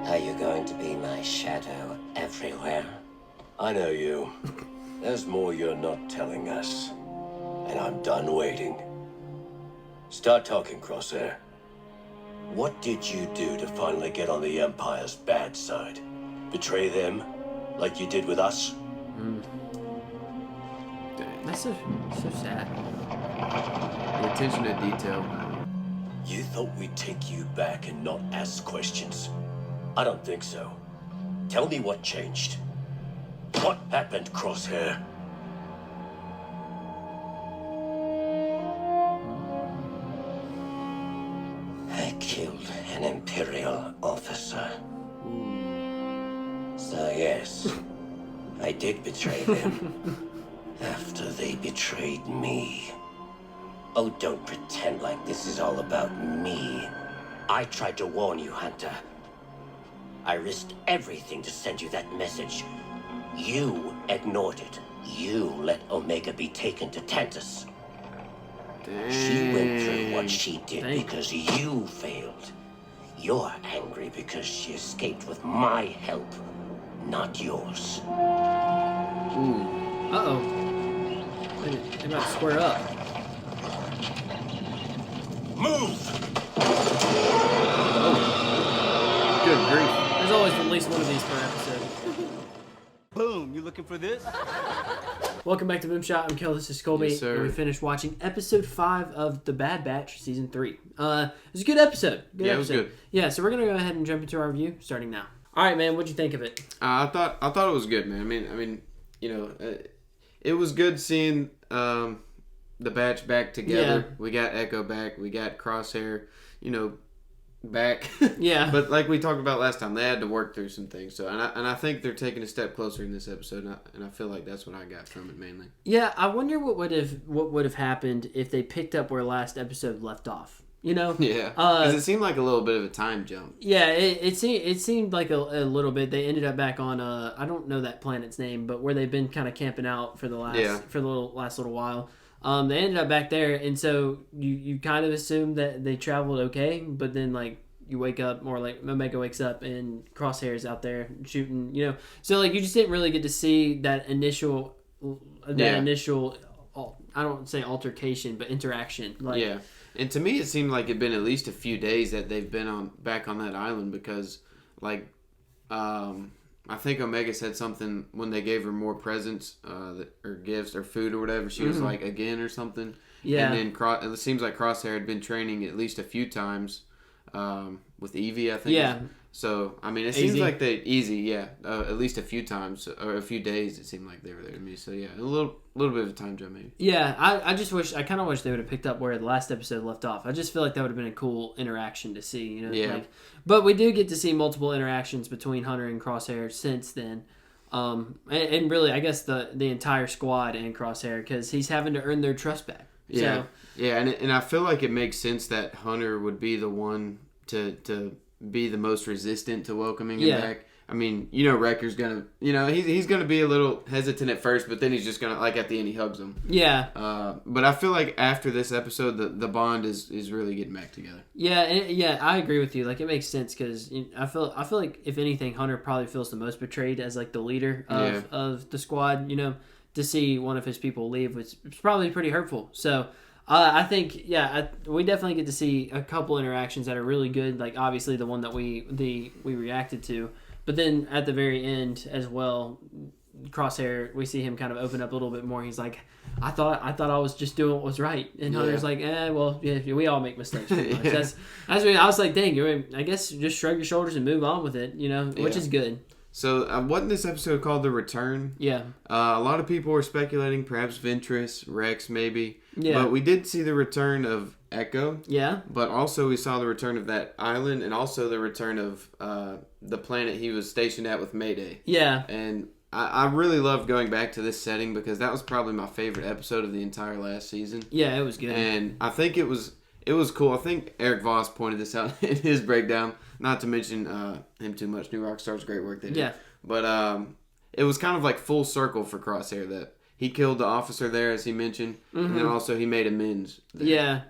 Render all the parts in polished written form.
Are you going to be my shadow everywhere? I know you. There's more you're not telling us. And I'm done waiting. Start talking, Crosshair. What did you do to finally get on the Empire's bad side? Betray them, like you did with us? That's so sad. The attention to detail. You thought we'd take you back and not ask questions? I don't think so. Tell me what changed. What happened, Crosshair? I killed an Imperial officer. So yes, I did betray them. After they betrayed me. Oh, don't pretend like this is all about me. I tried to warn you, Hunter. I risked everything to send you that message. You ignored it. You let Omega be taken to Tantus. Dang. She went through what she did because you failed. You're angry because she escaped with my help, not yours. Ooh. Uh-oh. They about to square up. Move! Good grief. There's always at least one of these per episode. Boom, you looking for this? Welcome back to BoomShot. I'm Kel, this is Colby. Yes, sir. And we finished watching episode 5 of The Bad Batch, season 3. It was a good episode. It was good. Yeah, so we're gonna go ahead and jump into our review starting now. All right, man, what'd you think of it? I thought it was good, man. I mean, you know, it was good seeing the batch back together. Yeah. We got Echo back. We got Crosshair, you know, back. Yeah. But like we talked about last time, they had to work through some things. So and I think they're taking a step closer in this episode, and I feel like that's what I got from it mainly. Yeah, I wonder what would have happened if they picked up where last episode left off. You know? Yeah. Because it seemed like a little bit of a time jump. Yeah, it seemed like a little bit. They ended up back on I don't know that planet's name, but where they've been kind of camping out for the last little while. They ended up back there, and so you kind of assume that they traveled okay, but then like you wake up, more like Omega wakes up and Crosshair's out there shooting, you know. So like you just didn't really get to see that initial I don't want to say altercation, but interaction. Like, yeah. And to me, it seemed like it'd been at least a few days that they've been back on that island because, like, I think Omega said something when they gave her more presents or gifts or food or whatever. She was like, again or something. Yeah. And then it seems like Crosshair had been training at least a few times with Evie, I think. Yeah. So, I mean, it seems like at least a few times or a few days it seemed like they were there to me. So, yeah, a little bit of a time jump maybe. Yeah, I kind of wish they would have picked up where the last episode left off. I just feel like that would have been a cool interaction to see, you know. Yeah. Like, but we do get to see multiple interactions between Hunter and Crosshair since then. And really, I guess the entire squad and Crosshair, because he's having to earn their trust back. Yeah. So, yeah, and I feel like it makes sense that Hunter would be the one to be the most resistant to welcoming him back. I mean, you know, Wrecker's gonna, you know, he's gonna be a little hesitant at first, but then he's just gonna, like, at the end he hugs him. Yeah. But I feel like after this episode, the bond is really getting back together. Yeah, I agree with you. Like, it makes sense because I feel like if anything, Hunter probably feels the most betrayed as like the leader of the squad. You know, to see one of his people leave was probably pretty hurtful. So. I think, we definitely get to see a couple interactions that are really good. Like, obviously, the one that we reacted to. But then, at the very end, as well, Crosshair, we see him kind of open up a little bit more. He's like, I thought I was just doing what was right. And Hunter's like, well, yeah, we all make mistakes. Pretty much. That's what I was like, dang, I guess just shrug your shoulders and move on with it, you know, which is good. So, wasn't this episode called The Return? Yeah. A lot of people were speculating, perhaps Ventress, Rex, maybe. Yeah. But we did see the return of Echo. Yeah. But also we saw the return of that island and also the return of the planet he was stationed at with Mayday. Yeah. And I really loved going back to this setting because that was probably my favorite episode of the entire last season. Yeah, it was good. And I think it was cool. I think Eric Voss pointed this out in his breakdown. Not to mention him too much. New Rockstar's great work they did. Yeah. But it was kind of like full circle for Crosshair that he killed the officer there, as he mentioned, and then also he made amends there. Yeah.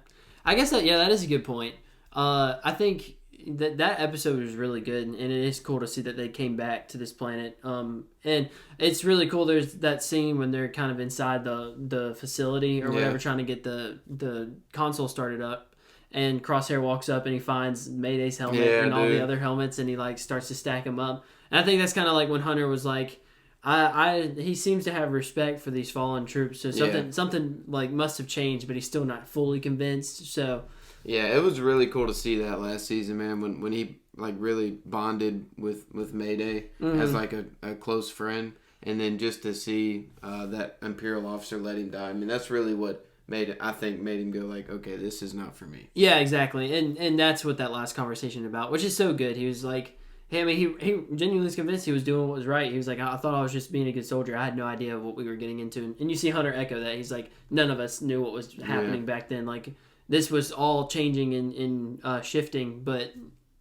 I guess that is a good point. I think that episode was really good, and it is cool to see that they came back to this planet. And it's really cool. There's that scene when they're kind of inside the facility or whatever, trying to get the console started up. And Crosshair walks up and he finds Mayday's helmet and all the other helmets, and he like starts to stack them up. And I think that's kind of like when Hunter was like, he seems to have respect for these fallen troops. So something like must have changed, but he's still not fully convinced. So yeah, it was really cool to see that last season, man. When he like really bonded with Mayday as like a close friend, and then just to see that Imperial officer let him die. I mean, that's really what made him go like, okay, this is not for me. Yeah, exactly. And that's what that last conversation about, which is so good. He was like, hey, I mean, he genuinely was convinced he was doing what was right. He was like, I thought I was just being a good soldier. I had no idea what we were getting into. And you see Hunter echo that. He's like, none of us knew what was happening back then. Like, this was all changing and shifting, but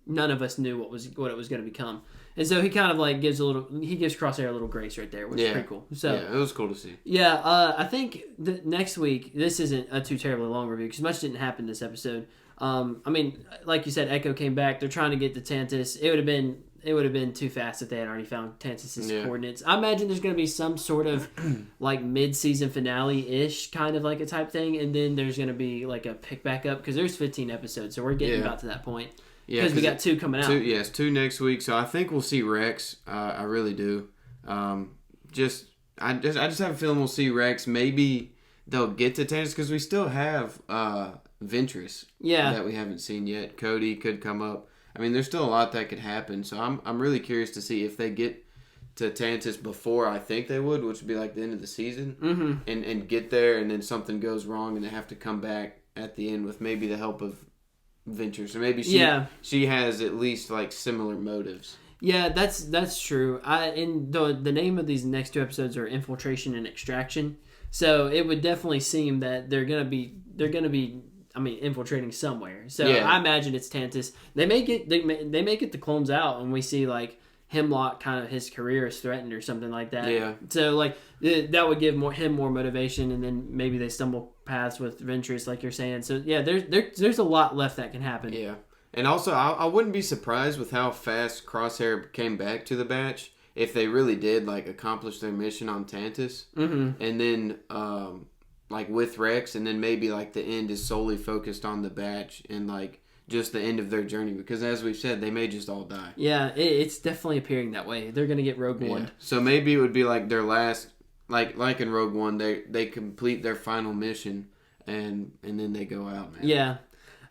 none of us knew what it was going to become. And so he kind of like gives Crosshair a little grace right there, which is pretty cool. So yeah, it was cool to see. Yeah, I think next week, this isn't a too terribly long review because much didn't happen this episode. I mean, like you said, Echo came back. They're trying to get to Tantus. It would have been too fast if they had already found Tantus's coordinates. I imagine there's going to be some sort of like mid-season finale-ish kind of like a type thing, and then there's going to be like a pick back up because there's 15 episodes, so we're getting about to that point. Yeah, because we got 2 coming out. Yes, 2 next week. So I think we'll see Rex. I really do. I just have a feeling we'll see Rex. Maybe they'll get to Tantus because we still have Ventress. That we haven't seen yet. Cody could come up. I mean, there's still a lot that could happen. So I'm really curious to see if they get to Tantus before I think they would, which would be like the end of the season, and get there, and then something goes wrong, and they have to come back at the end with maybe the help of Ventress, or maybe she has at least like similar motives. Yeah, that's true. And the name of these next 2 episodes are Infiltration and Extraction. So it would definitely seem that they're gonna be infiltrating somewhere. So I imagine it's Tantus. They may get the clones out, and we see like Hemlock kind of his career is threatened or something like that. Yeah. So like that would give him more motivation, and then maybe they stumble paths with Ventress, like you're saying. So yeah, there's a lot left that can happen. Yeah, and also I wouldn't be surprised with how fast Crosshair came back to the batch if they really did like accomplish their mission on Tantus, and then like with Rex, and then maybe like the end is solely focused on the batch and like just the end of their journey, because as we've said, they may just all die. Yeah, it's definitely appearing that way. They're going to get Rogue One. So maybe it would be like their last, like in Rogue One, they complete their final mission and then they go out, man. Yeah.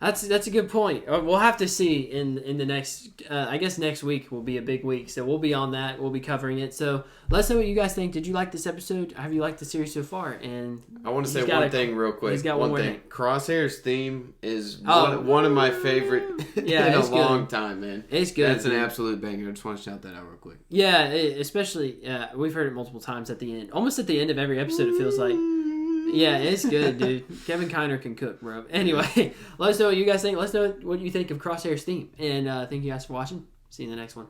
That's a good point. We'll have to see in the next. I guess next week will be a big week, so we'll be on that. We'll be covering it. So let us know what you guys think. Did you like this episode? Have you liked the series so far? And I want to say one thing real quick. He's got one more thing. Crosshair's theme is one of my favorite in a long time, man. It's good. That's an absolute banger. I just want to shout that out real quick. Yeah, especially we've heard it multiple times at the end. Almost at the end of every episode, it feels like. Yeah, it's good, dude. Kevin Kiner can cook, bro. Anyway, let us know what you guys think. Let us know what you think of Crosshair's theme. And thank you guys for watching. See you in the next one.